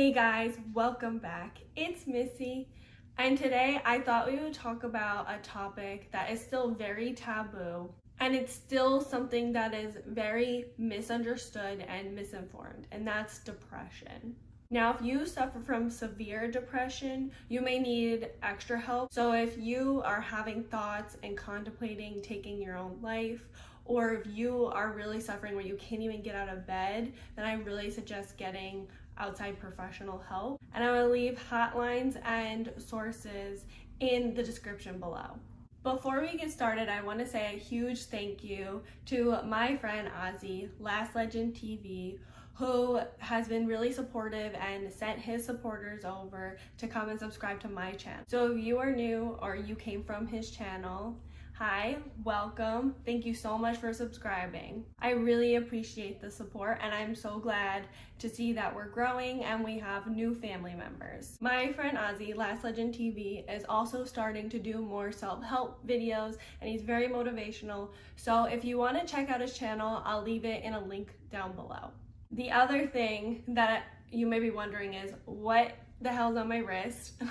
Hey guys, welcome back. It's Missy, and today I thought we would talk about a topic that is still very taboo, and it's still something that is very misunderstood and misinformed, and that's depression. Now, if you suffer from severe depression, you may need extra help. So if you are having thoughts and contemplating taking your own life, or if you are really suffering where you can't even get out of bed, then I really suggest getting outside professional help. And I will leave hotlines and sources in the description below. Before we get started, I want to say a huge thank you to my friend Ozzie, Last Legend TV, who has been really supportive and sent his supporters over to come and subscribe to my channel. So if you are new or you came from his channel, hi, welcome. Thank you so much for subscribing. I really appreciate the support, and I'm so glad to see that we're growing and we have new family members. My friend Ozzie, Last Legend TV, is also starting to do more self-help videos, and he's very motivational. So if you want to check out his channel, I'll leave it in a link down below. The other thing that you may be wondering is, what the hell's on my wrist?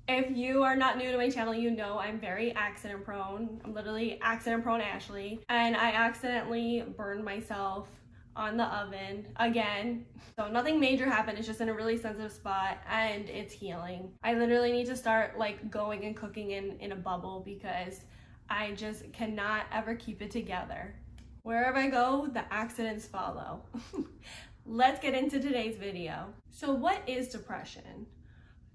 If you are not new to my channel, you know I'm very accident prone. I'm literally accident prone Ashley. And I accidentally burned myself on the oven again. So nothing major happened, it's just in a really sensitive spot and it's healing. I literally need to start like going and cooking in a bubble because I just cannot ever keep it together. Wherever I go, the accidents follow. Let's get into today's video. So what is depression?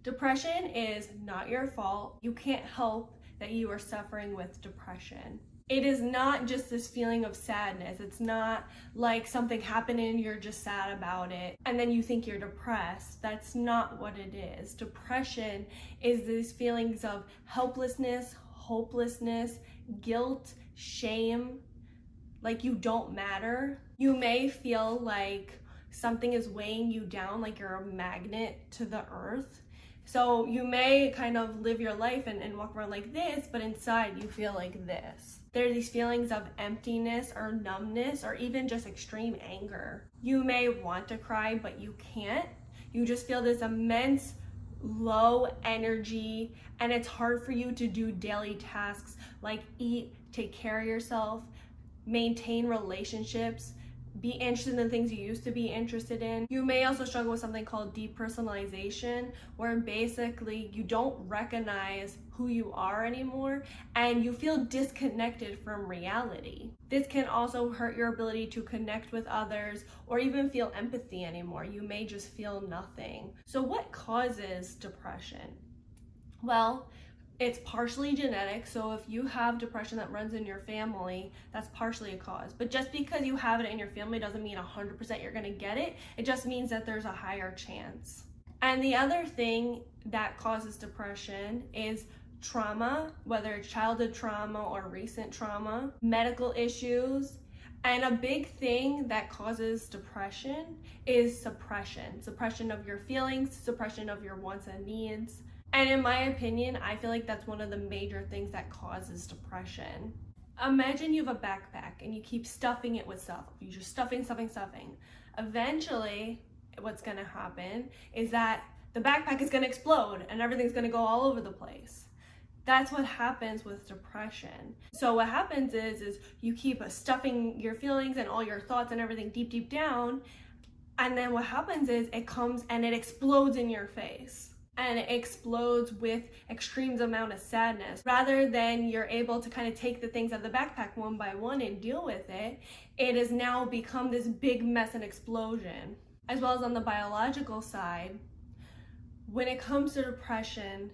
Depression is not your fault. You can't help that you are suffering with depression. It is not just this feeling of sadness. It's not like something happened and you're just sad about it and then you think you're depressed. That's not what it is. Depression is these feelings of helplessness, hopelessness, guilt, shame, like you don't matter. You may feel like something is weighing you down, like you're a magnet to the earth. So you may kind of live your life and walk around like this, but inside you feel like this. There are these feelings of emptiness or numbness or even just extreme anger. You may want to cry, but you can't. You just feel this immense low energy, and it's hard for you to do daily tasks like eat, take care of yourself, maintain relationships, be interested in the things you used to be interested in. You may also struggle with something called depersonalization, where basically you don't recognize who you are anymore and you feel disconnected from reality. This can also hurt your ability to connect with others or even feel empathy anymore. You may just feel nothing. So what causes depression? Well, it's partially genetic, so if you have depression that runs in your family, that's partially a cause. But just because you have it in your family doesn't mean 100% you're gonna get it. It just means that there's a higher chance. And the other thing that causes depression is trauma, whether it's childhood trauma or recent trauma, medical issues, and a big thing that causes depression is suppression of your feelings, suppression of your wants and needs. And in my opinion, I feel like that's one of the major things that causes depression. Imagine you have a backpack and you keep stuffing it with stuff. You're just stuffing. Eventually, what's gonna happen is that the backpack is gonna explode and everything's gonna go all over the place. That's what happens with depression. So what happens is you keep stuffing your feelings and all your thoughts and everything deep down, and then what happens is it comes and it explodes in your face. And it explodes with extreme amount of sadness. Rather than you're able to kind of take the things out of the backpack one by one and deal with it, it has now become this big mess and explosion. As well as on the biological side, when it comes to depression,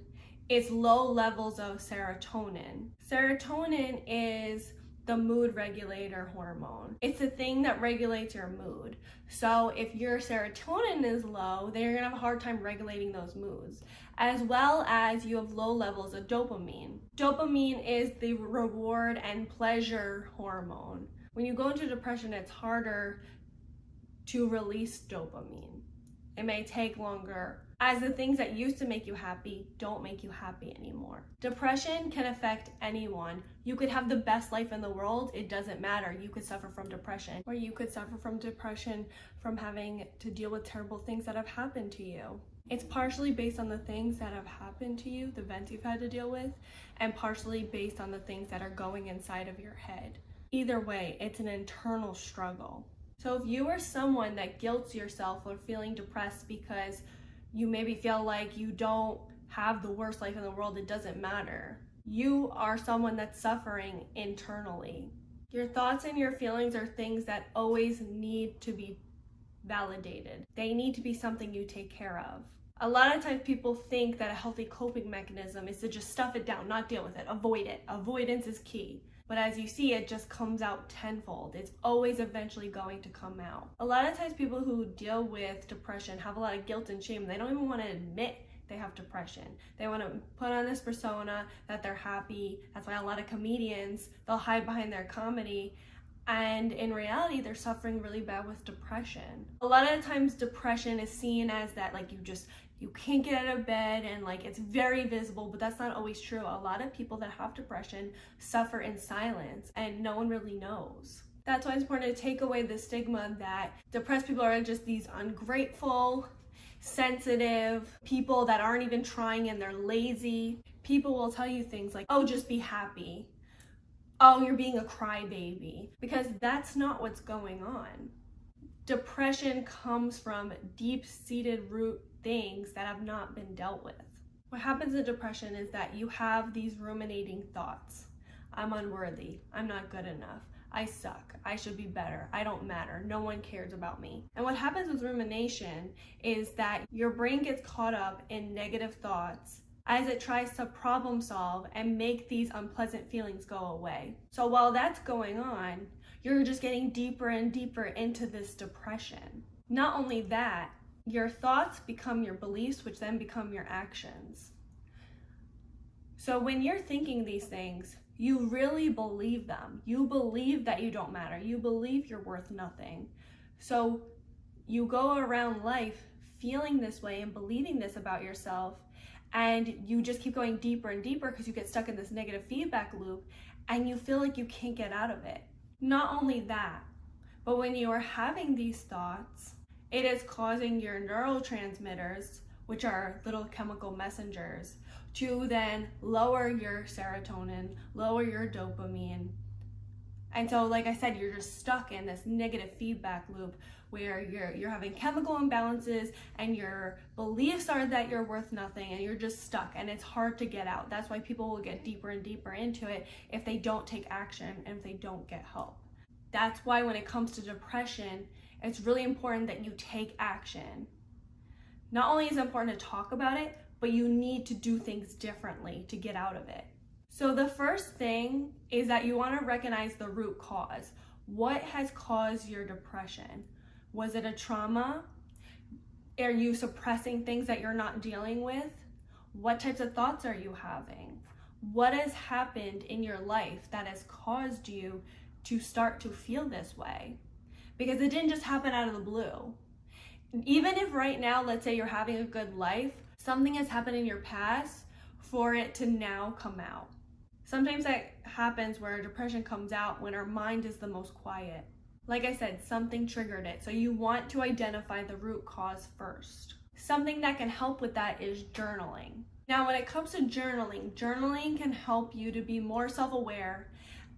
it's low levels of serotonin. Serotonin is the mood regulator hormone. It's the thing that regulates your mood. So if your serotonin is low, then you're gonna have a hard time regulating those moods. As well as you have low levels of dopamine. Dopamine is the reward and pleasure hormone. When you go into depression, it's harder to release dopamine. It may take longer, as the things that used to make you happy don't make you happy anymore. Depression can affect anyone. You could have the best life in the world, it doesn't matter. You could suffer from depression, or you could suffer from depression from having to deal with terrible things that have happened to you. It's partially based on the things that have happened to you, the events you've had to deal with, and partially based on the things that are going inside of your head. Either way, it's an internal struggle. So if you are someone that guilts yourself for feeling depressed because you maybe feel like you don't have the worst life in the world, it doesn't matter. You are someone that's suffering internally. Your thoughts and your feelings are things that always need to be validated. They need to be something you take care of. A lot of times people think that a healthy coping mechanism is to just stuff it down, not deal with it, avoid it. Avoidance is key. But as you see, it just comes out tenfold. It's always eventually going to come out. A lot of times people who deal with depression have a lot of guilt and shame. They don't even want to admit they have depression. They want to put on this persona that they're happy. That's why a lot of comedians, they'll hide behind their comedy. And in reality, they're suffering really bad with depression. A lot of times depression is seen as that, like, you can't get out of bed and like it's very visible, but that's not always true. A lot of people that have depression suffer in silence and no one really knows. That's why it's important to take away the stigma that depressed people are just these ungrateful, sensitive people that aren't even trying and they're lazy. People will tell you things like, oh, just be happy. Oh, you're being a crybaby, because that's not what's going on. Depression comes from deep-seated root things that have not been dealt with. What happens in depression is that you have these ruminating thoughts. I'm unworthy. I'm not good enough. I suck. I should be better. I don't matter. No one cares about me. And what happens with rumination is that your brain gets caught up in negative thoughts as it tries to problem solve and make these unpleasant feelings go away. So while that's going on, you're just getting deeper and deeper into this depression. Not only that, your thoughts become your beliefs, which then become your actions. So when you're thinking these things, you really believe them. You believe that you don't matter. You believe you're worth nothing. So you go around life feeling this way and believing this about yourself, and you just keep going deeper and deeper because you get stuck in this negative feedback loop and you feel like you can't get out of it. Not only that, but when you are having these thoughts, it is causing your neurotransmitters, which are little chemical messengers, to then lower your serotonin, lower your dopamine. And so, like I said, you're just stuck in this negative feedback loop where you're having chemical imbalances and your beliefs are that you're worth nothing and you're just stuck and it's hard to get out. That's why people will get deeper and deeper into it if they don't take action and if they don't get help. That's why when it comes to depression, it's really important that you take action. Not only is it important to talk about it, but you need to do things differently to get out of it. So the first thing is that you want to recognize the root cause. What has caused your depression? Was it a trauma? Are you suppressing things that you're not dealing with? What types of thoughts are you having? What has happened in your life that has caused you to start to feel this way? Because it didn't just happen out of the blue. Even if right now, let's say you're having a good life, something has happened in your past for it to now come out. Sometimes that happens where depression comes out when our mind is the most quiet. Like I said, something triggered it. So you want to identify the root cause first. Something that can help with that is journaling. Now, when it comes to journaling can help you to be more self-aware.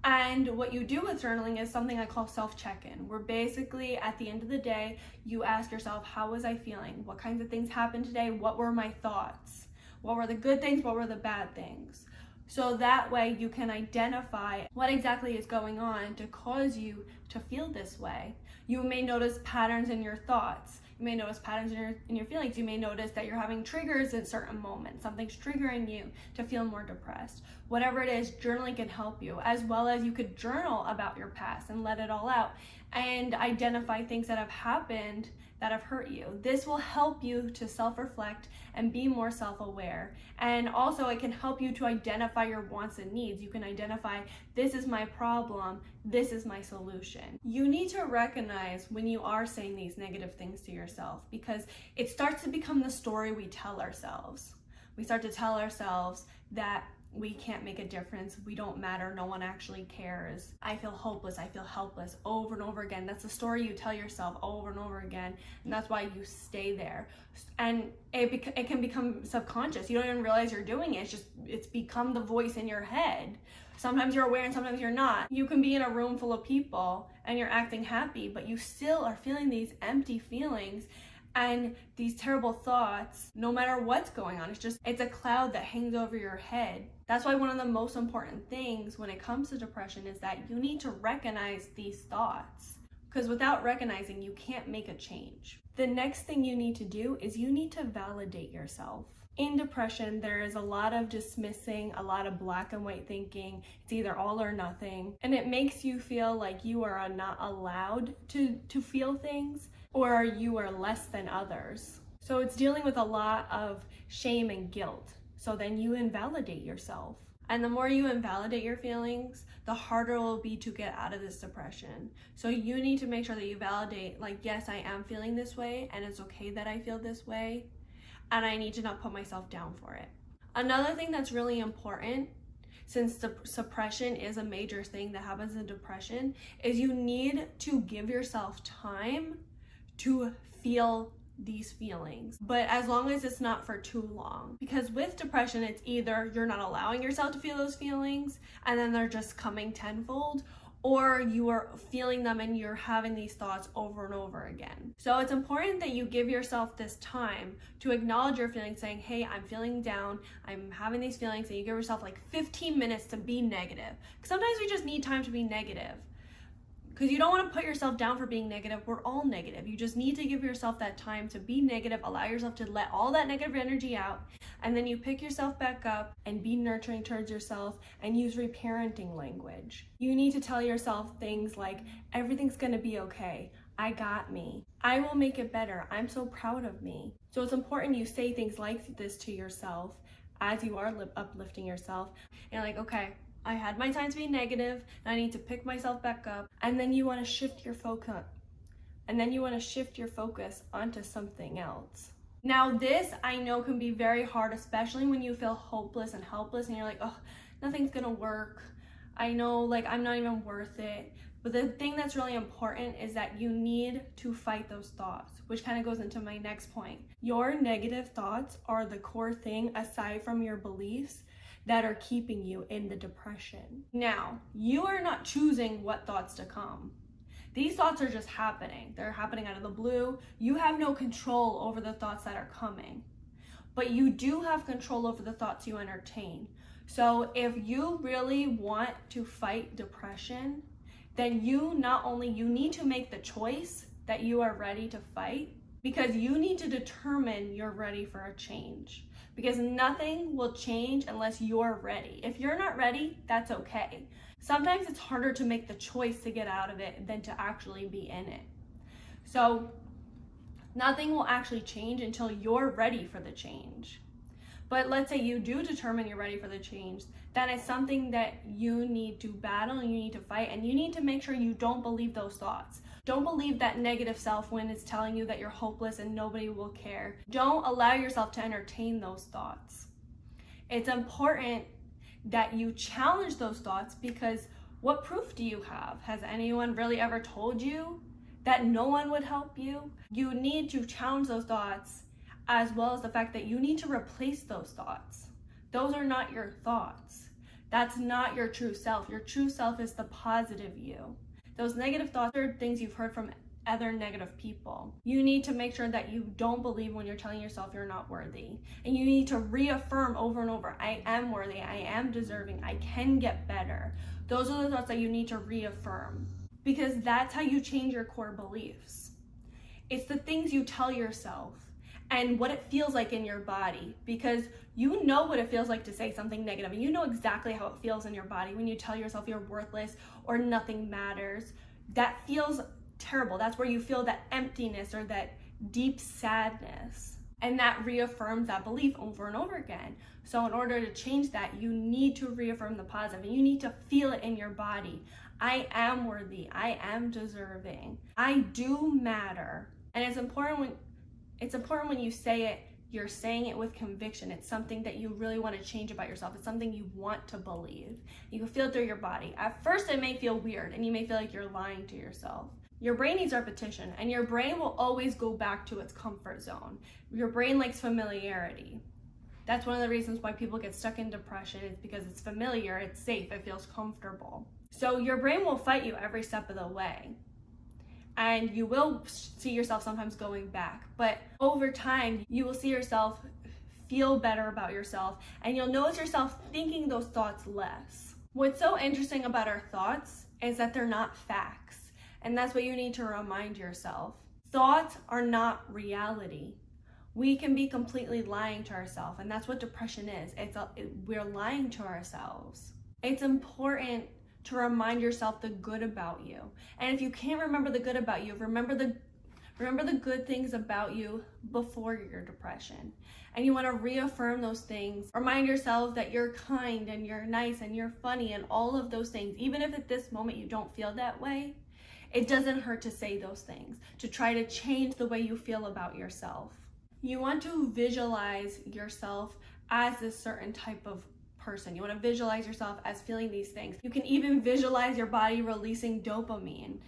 And what you do with journaling is something I call self-check-in, where basically at the end of the day, you ask yourself, how was I feeling? What kinds of things happened today? What were my thoughts? What were the good things? What were the bad things? So that way you can identify what exactly is going on to cause you to feel this way. You may notice patterns in your thoughts. You may notice patterns in your feelings. You may notice that you're having triggers in certain moments. Something's triggering you to feel more depressed. Whatever it is, journaling can help you, as well as you could journal about your past and let it all out. and identify things that have happened that have hurt you. This will help you to self-reflect and be more self-aware. And also it can help you to identify your wants and needs. You can identify, this is my problem, this is my solution. You need to recognize when you are saying these negative things to yourself, because it starts to become the story we tell ourselves. We start to tell ourselves that we can't make a difference, we don't matter, no one actually cares. I feel hopeless, I feel helpless, over and over again. That's the story you tell yourself over and over again, and that's why you stay there. And it can become subconscious. You don't even realize you're doing it. It's become the voice in your head. Sometimes you're aware and sometimes you're not. You can be in a room full of people and you're acting happy, but you still are feeling these empty feelings and these terrible thoughts, no matter what's going on. It's a cloud that hangs over your head. That's why one of the most important things when it comes to depression is that you need to recognize these thoughts, because without recognizing, you can't make a change. The next thing you need to do is you need to validate yourself. In depression, there is a lot of dismissing, a lot of black and white thinking. It's either all or nothing, and it makes you feel like you are not allowed to feel things, or you are less than others. So it's dealing with a lot of shame and guilt. So then you invalidate yourself. And the more you invalidate your feelings, the harder it will be to get out of this depression. So you need to make sure that you validate, like, yes, I am feeling this way, and it's okay that I feel this way, and I need to not put myself down for it. Another thing that's really important, since the suppression is a major thing that happens in depression, is you need to give yourself time to feel these feelings, but as long as it's not for too long. Because with depression, it's either you're not allowing yourself to feel those feelings and then they're just coming tenfold, or you are feeling them and you're having these thoughts over and over again. So it's important that you give yourself this time to acknowledge your feelings, saying, hey, I'm feeling down, I'm having these feelings, and you give yourself like 15 minutes to be negative. Because sometimes we just need time to be negative. Because you don't want to put yourself down for being negative. We're all negative. You just need to give yourself that time to be negative, allow yourself to let all that negative energy out, and then you pick yourself back up and be nurturing towards yourself and use reparenting language. You need to tell yourself things like, everything's going to be okay. I got me. I will make it better. I'm so proud of me. So it's important you say things like this to yourself as you are uplifting yourself. And like, okay, I had my time to be negative, and I need to pick myself back up. And then you want to shift your focus. And then you want to shift your focus onto something else. Now this, I know, can be very hard, especially when you feel hopeless and helpless and you're like, oh, nothing's gonna work. I know, like, I'm not even worth it. But the thing that's really important is that you need to fight those thoughts, which kind of goes into my next point. Your negative thoughts are the core thing, aside from your beliefs, that are keeping you in the depression. Now, you are not choosing what thoughts to come. These thoughts are just happening. They're happening out of the blue. You have no control over the thoughts that are coming, but you do have control over the thoughts you entertain. So if you really want to fight depression, then you need to make the choice that you are ready to fight, because you need to determine you're ready for a change. Because nothing will change unless you're ready. If you're not ready, that's okay. Sometimes it's harder to make the choice to get out of it than to actually be in it. So nothing will actually change until you're ready for the change. But let's say you do determine you're ready for the change, then it's something that you need to battle and you need to fight, and you need to make sure you don't believe those thoughts. Don't believe that negative self when it's telling you that you're hopeless and nobody will care. Don't allow yourself to entertain those thoughts. It's important that you challenge those thoughts, because what proof do you have? Has anyone really ever told you that no one would help you? You need to challenge those thoughts, as well as the fact that you need to replace those thoughts. Those are not your thoughts. That's not your true self. Your true self is the positive you. Those negative thoughts are things you've heard from other negative people. You need to make sure that you don't believe when you're telling yourself you're not worthy. And you need to reaffirm over and over, I am worthy, I am deserving, I can get better. Those are the thoughts that you need to reaffirm, because that's how you change your core beliefs. It's the things you tell yourself and what it feels like in your body, because you know what it feels like to say something negative, and you know exactly how it feels in your body when you tell yourself you're worthless or nothing matters. That feels terrible. That's where you feel that emptiness or that deep sadness. And that reaffirms that belief over and over again. So in order to change that, you need to reaffirm the positive, and you need to feel it in your body. I am worthy. I am deserving. I do matter. And it's important when you say it, you're saying it with conviction. It's something that you really want to change about yourself. It's something you want to believe. You can feel it through your body. At first, it may feel weird, and you may feel like you're lying to yourself. Your brain needs repetition, and your brain will always go back to its comfort zone. Your brain likes familiarity. That's one of the reasons why people get stuck in depression. It's because it's familiar, it's safe, it feels comfortable. So your brain will fight you every step of the way. And you will see yourself sometimes going back. But over time, you will see yourself feel better about yourself, and you'll notice yourself thinking those thoughts less. What's so interesting about our thoughts is that they're not facts. And that's what you need to remind yourself. Thoughts are not reality. We can be completely lying to ourselves, and that's what depression is. We're lying to ourselves. It's important to remind yourself the good about you. And if you can't remember the good about you, remember the good things about you before your depression. And you want to reaffirm those things. Remind yourself that you're kind and you're nice and you're funny and all of those things. Even if at this moment you don't feel that way, it doesn't hurt to say those things, to try to change the way you feel about yourself. You want to visualize yourself as a certain type of person. You want to visualize yourself as feeling these things. You can even visualize your body releasing dopamine.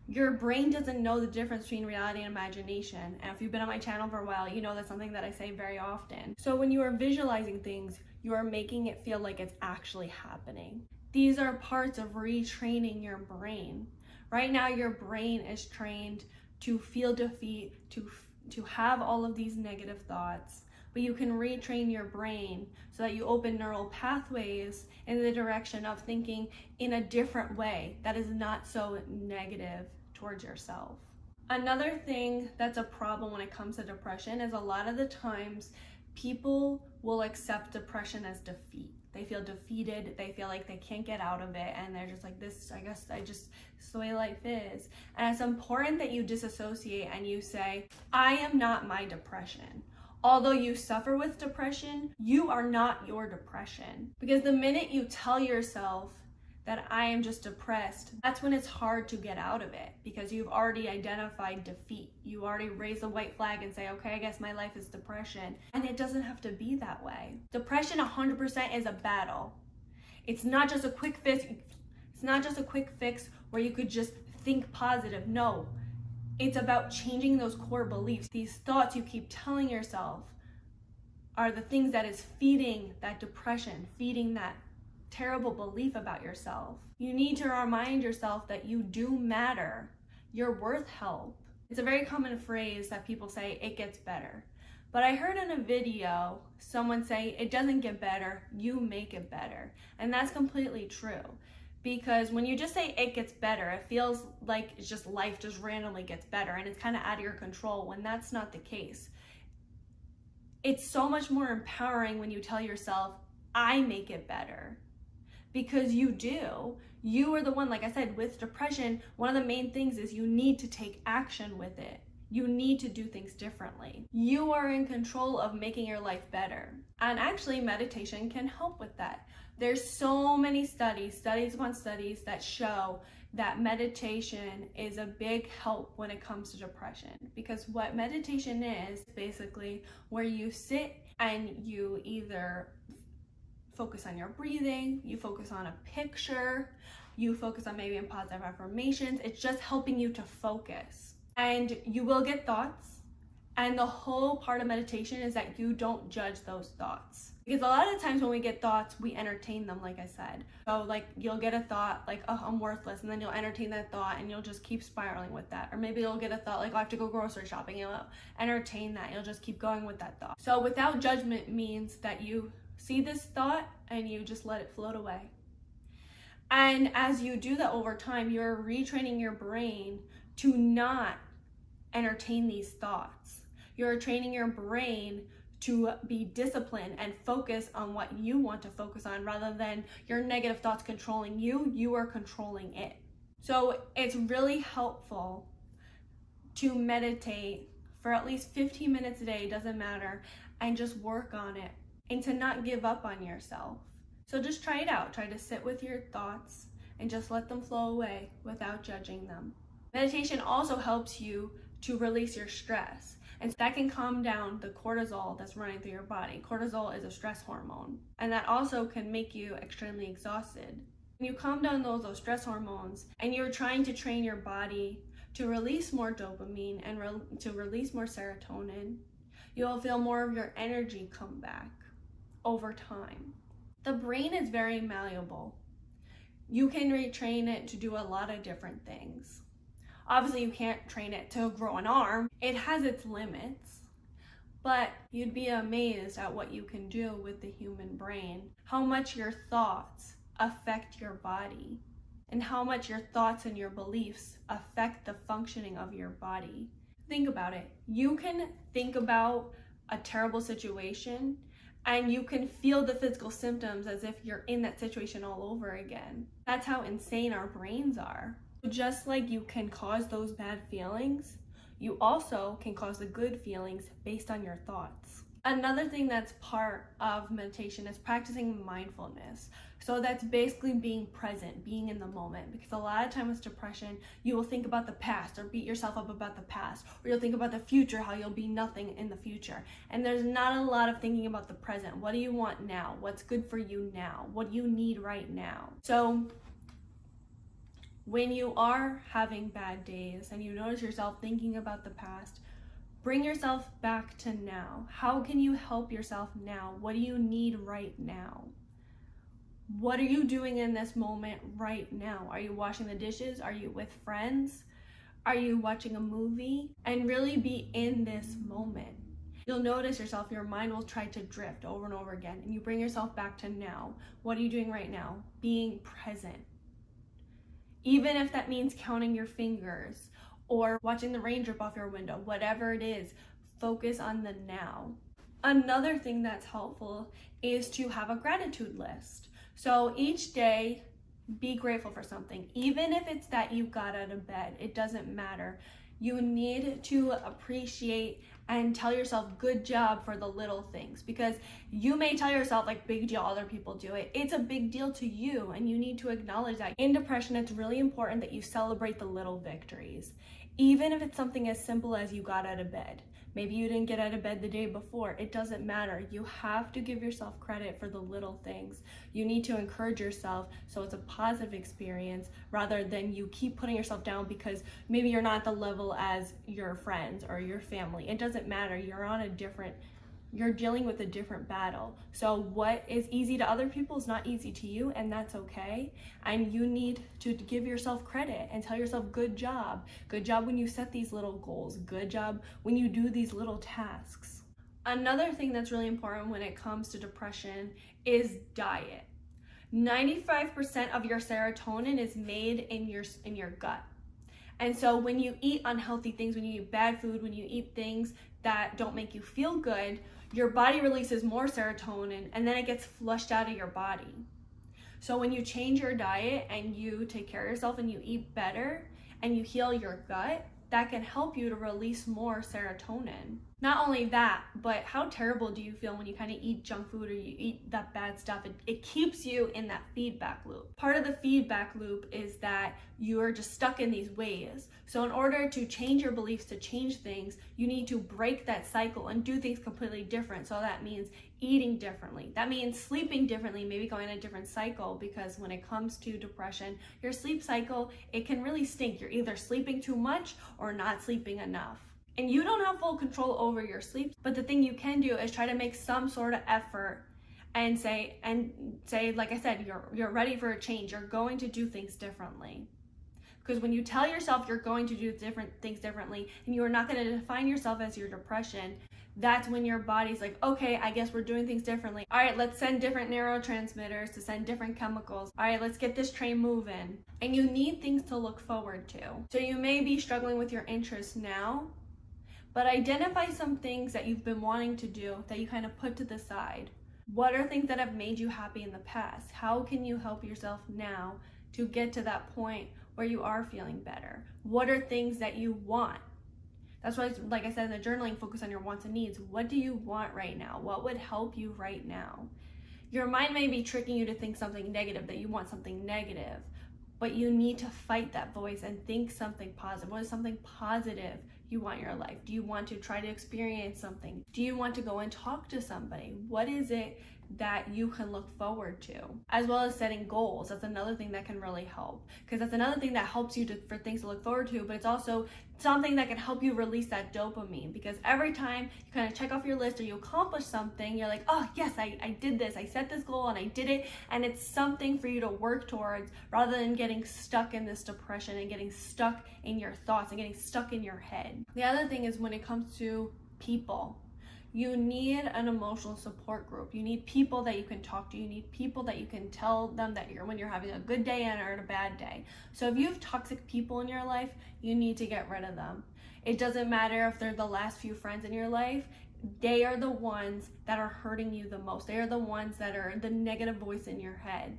Your brain doesn't know the difference between reality and imagination. And if you've been on my channel for a while, you know that's something that I say very often. So when you are visualizing things, you are making it feel like it's actually happening. These are parts of retraining your brain. Right now, your brain is trained to feel defeat, to have all of these negative thoughts, but you can retrain your brain so that you open neural pathways in the direction of thinking in a different way that is not so negative towards yourself. Another thing that's a problem when it comes to depression is a lot of the times people will accept depression as defeat. They feel defeated, they feel like they can't get out of it, and they're just like, this is the way life is. And it's important that you disassociate and you say, I am not my depression. Although you suffer with depression, you are not your depression. Because the minute you tell yourself that I am just depressed, that's when it's hard to get out of it, because you've already identified defeat. You already raise a white flag and say, okay, I guess my life is depression. And it doesn't have to be that way. Depression 100% is a battle. It's not just a quick fix. It's not just a quick fix where you could just think positive. No, it's about changing those core beliefs. These thoughts you keep telling yourself are the things that is feeding that depression, feeding that terrible belief about yourself. You need to remind yourself that you do matter. You're worth help. It's a very common phrase that people say, it gets better. But I heard in a video someone say, it doesn't get better, you make it better. And that's completely true. Because when you just say it gets better, it feels like it's just life just randomly gets better and it's kind of out of your control, when that's not the case. It's so much more empowering when you tell yourself, I make it better. Because you do. You are the one, like I said, with depression, one of the main things is you need to take action with it. You need to do things differently. You are in control of making your life better. And actually, meditation can help with that. There's so many studies upon studies that show that meditation is a big help when it comes to depression. Because what meditation is basically where you sit and you either focus on your breathing, you focus on a picture, you focus on maybe in positive affirmations. It's just helping you to focus. And you will get thoughts. And the whole part of meditation is that you don't judge those thoughts. Because a lot of times when we get thoughts, we entertain them, like I said. So like you'll get a thought like, oh, I'm worthless. And then you'll entertain that thought and you'll just keep spiraling with that. Or maybe you'll get a thought like, oh, I have to go grocery shopping. You'll entertain that. You'll just keep going with that thought. So without judgment means that you see this thought and you just let it float away. And as you do that over time, you're retraining your brain to not entertain these thoughts. You're training your brain to be disciplined and focus on what you want to focus on rather than your negative thoughts controlling you. You are controlling it. So it's really helpful to meditate for at least 15 minutes a day, doesn't matter, and just work on it, and to not give up on yourself. So just try it out. Try to sit with your thoughts and just let them flow away without judging them. Meditation also helps you to release your stress, and that can calm down the cortisol that's running through your body. Cortisol is a stress hormone, and that also can make you extremely exhausted. When you calm down those stress hormones and you're trying to train your body to release more dopamine and to release more serotonin, you'll feel more of your energy come back over time. The brain is very malleable. You can retrain it to do a lot of different things. Obviously, you can't train it to grow an arm. It has its limits, but you'd be amazed at what you can do with the human brain, how much your thoughts affect your body, and how much your thoughts and your beliefs affect the functioning of your body. Think about it. You can think about a terrible situation and you can feel the physical symptoms as if you're in that situation all over again. That's how insane our brains are. Just like you can cause those bad feelings, you also can cause the good feelings based on your thoughts. Another thing that's part of meditation is practicing mindfulness. So that's basically being present, being in the moment. Because a lot of times with depression, you will think about the past or beat yourself up about the past. Or you'll think about the future, how you'll be nothing in the future. And there's not a lot of thinking about the present. What do you want now? What's good for you now? What do you need right now? So when you are having bad days and you notice yourself thinking about the past, bring yourself back to now. How can you help yourself now? What do you need right now? What are you doing in this moment right now? Are you washing the dishes? Are you with friends? Are you watching a movie? And really be in this moment. You'll notice yourself, your mind will try to drift over and over again, and you bring yourself back to now. What are you doing right now? Being present. Even if that means counting your fingers or watching the rain drip off your window, whatever it is, focus on the now. Another thing that's helpful is to have a gratitude list. So each day, be grateful for something. Even if it's that you got out of bed, it doesn't matter. You need to appreciate and tell yourself good job for the little things, because you may tell yourself like big deal, other people do it. It's a big deal to you, and you need to acknowledge that. In depression, it's really important that you celebrate the little victories. Even if it's something as simple as you got out of bed. Maybe you didn't get out of bed the day before. It doesn't matter. You have to give yourself credit for the little things. You need to encourage yourself so it's a positive experience rather than you keep putting yourself down because maybe you're not at the level as your friends or your family. It doesn't matter. You're dealing with a different battle. So what is easy to other people is not easy to you, and that's okay. And you need to give yourself credit and tell yourself good job. Good job when you set these little goals. Good job when you do these little tasks. Another thing that's really important when it comes to depression is diet. 95% of your serotonin is made in your gut. And so when you eat unhealthy things, when you eat bad food, when you eat things that don't make you feel good, your body releases more serotonin and then it gets flushed out of your body. So when you change your diet and you take care of yourself and you eat better and you heal your gut, that can help you to release more serotonin. Not only that, but how terrible do you feel when you kind of eat junk food or you eat that bad stuff? It keeps you in that feedback loop. Part of the feedback loop is that you are just stuck in these ways. So in order to change your beliefs, to change things, you need to break that cycle and do things completely different. So that means eating differently. That means sleeping differently, maybe going a different cycle, because when it comes to depression, your sleep cycle, it can really stink. You're either sleeping too much or not sleeping enough. And you don't have full control over your sleep, but the thing you can do is try to make some sort of effort and say, like I said, you're ready for a change. You're going to do things differently. Because when you tell yourself you're going to do different things differently and you are not going to define yourself as your depression, that's when your body's like, okay, I guess we're doing things differently. All right, let's send different neurotransmitters to send different chemicals. All right, let's get this train moving. And you need things to look forward to. So you may be struggling with your interests now, but identify some things that you've been wanting to do that you kind of put to the side. What are things that have made you happy in the past? How can you help yourself now to get to that point where you are feeling better? What are things that you want? That's why, like I said in the journaling, focus on your wants and needs. What do you want right now? What would help you right now? Your mind may be tricking you to think something negative, that you want something negative, but you need to fight that voice and think something positive. What is something positive you want in your life? Do you want to try to experience something? Do you want to go and talk to somebody? What is it that you can look forward to? As well as setting goals. That's another thing that can really help, because that's another thing that helps you for things to look forward to, but it's also something that can help you release that dopamine, because every time you kind of check off your list or you accomplish something, you're like, oh yes, I did this, I set this goal and I did it, and it's something for you to work towards, rather than getting stuck in this depression and getting stuck in your thoughts and getting stuck in your head. The other thing is, when it comes to people, you need an emotional support group. You need people that you can talk to. You need people that you can tell them that when you're having a good day or a bad day. So if you have toxic people in your life, you need to get rid of them. It doesn't matter if they're the last few friends in your life. They are the ones that are hurting you the most. They are the ones that are the negative voice in your head.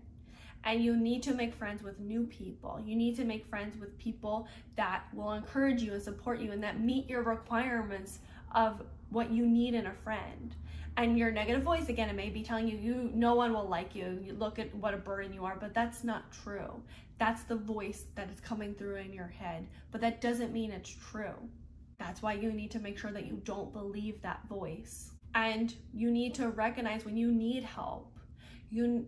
And you need to make friends with new people. You need to make friends with people that will encourage you and support you and that meet your requirements of what you need in a friend. And your negative voice, again, it may be telling you no one will like you. You look at what a burden you are, but that's not true. That's the voice that is coming through in your head, but that doesn't mean it's true. That's why you need to make sure that you don't believe that voice. And you need to recognize when you need help. You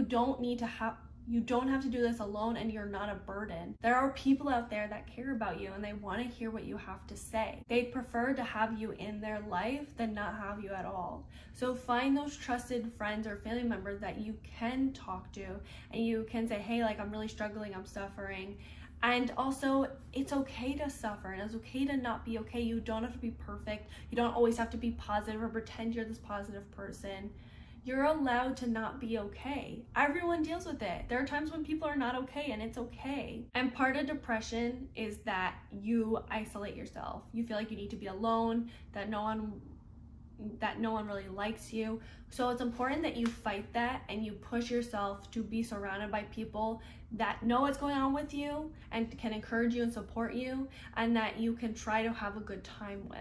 don't have to do this alone, and you're not a burden. There are people out there that care about you and they want to hear what you have to say. They'd prefer to have you in their life than not have you at all. So find those trusted friends or family members that you can talk to, and you can say, hey, like, I'm really struggling, I'm suffering. And also, it's okay to suffer, and it's okay to not be okay. You don't have to be perfect. You don't always have to be positive or pretend you're this positive person. You're allowed to not be okay. Everyone deals with it. There are times when people are not okay, and it's okay. And part of depression is that you isolate yourself. You feel like you need to be alone, that no one really likes you. So it's important that you fight that and you push yourself to be surrounded by people that know what's going on with you and can encourage you and support you, and that you can try to have a good time with.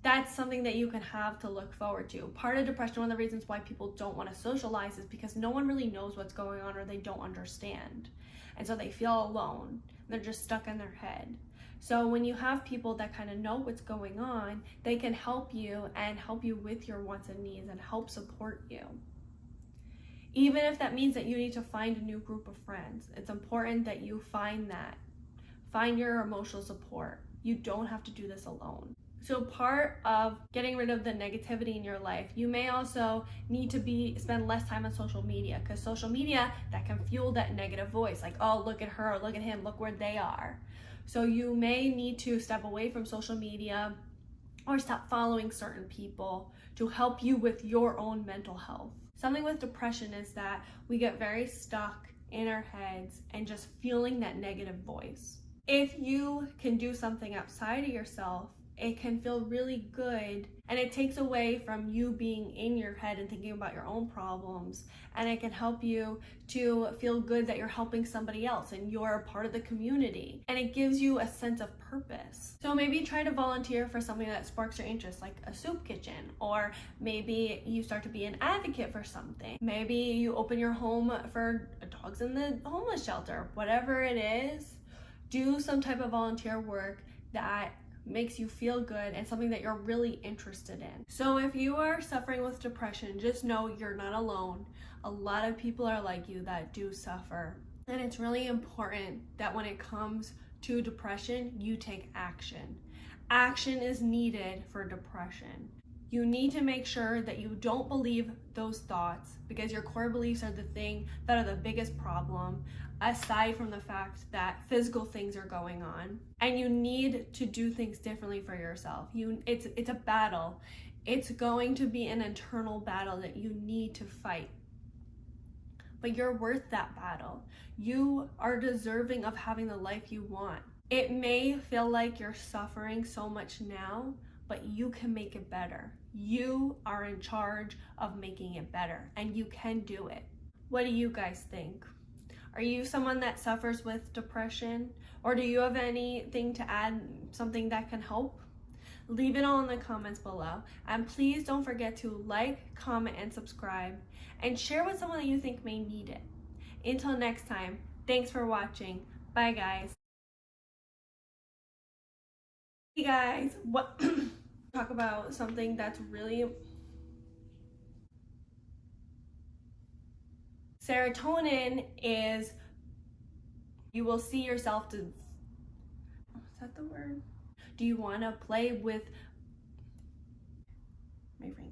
That's something that you can have to look forward to. Part of depression, one of the reasons why people don't want to socialize, is because no one really knows what's going on, or they don't understand. And so they feel alone. They're just stuck in their head. So when you have people that kind of know what's going on, they can help you and help you with your wants and needs and help support you. Even if that means that you need to find a new group of friends, it's important that you find that. Find your emotional support. You don't have to do this alone. So part of getting rid of the negativity in your life, you may also need to spend less time on social media, because social media, that can fuel that negative voice, like, oh, look at her, look at him, look where they are. So you may need to step away from social media or stop following certain people to help you with your own mental health. Something with depression is that we get very stuck in our heads and just feeling that negative voice. If you can do something outside of yourself, it can feel really good, and it takes away from you being in your head and thinking about your own problems, and it can help you to feel good that you're helping somebody else and you're a part of the community, and it gives you a sense of purpose. So maybe try to volunteer for something that sparks your interest, like a soup kitchen, or maybe you start to be an advocate for something. Maybe you open your home for dogs in the homeless shelter. Whatever it is, do some type of volunteer work that makes you feel good and something that you're really interested in. So if you are suffering with depression, just know you're not alone. A lot of people are like you that do suffer. And it's really important that when it comes to depression, you take action. Action is needed for depression. You need to make sure that you don't believe those thoughts, because your core beliefs are the thing that are the biggest problem, aside from the fact that physical things are going on. And you need to do things differently for yourself. It's a battle. It's going to be an internal battle that you need to fight. But you're worth that battle. You are deserving of having the life you want. It may feel like you're suffering so much now, but you can make it better. You are in charge of making it better, and you can do it. What do you guys think? Are you someone that suffers with depression? Or do you have anything to add, something that can help? Leave it all in the comments below. And please don't forget to like, comment, and subscribe. And share with someone that you think may need it. Until next time, thanks for watching. Bye, guys. Hey guys, what talk about something that's really serotonin is you will see yourself to is that the word? Do you want to play with my brain?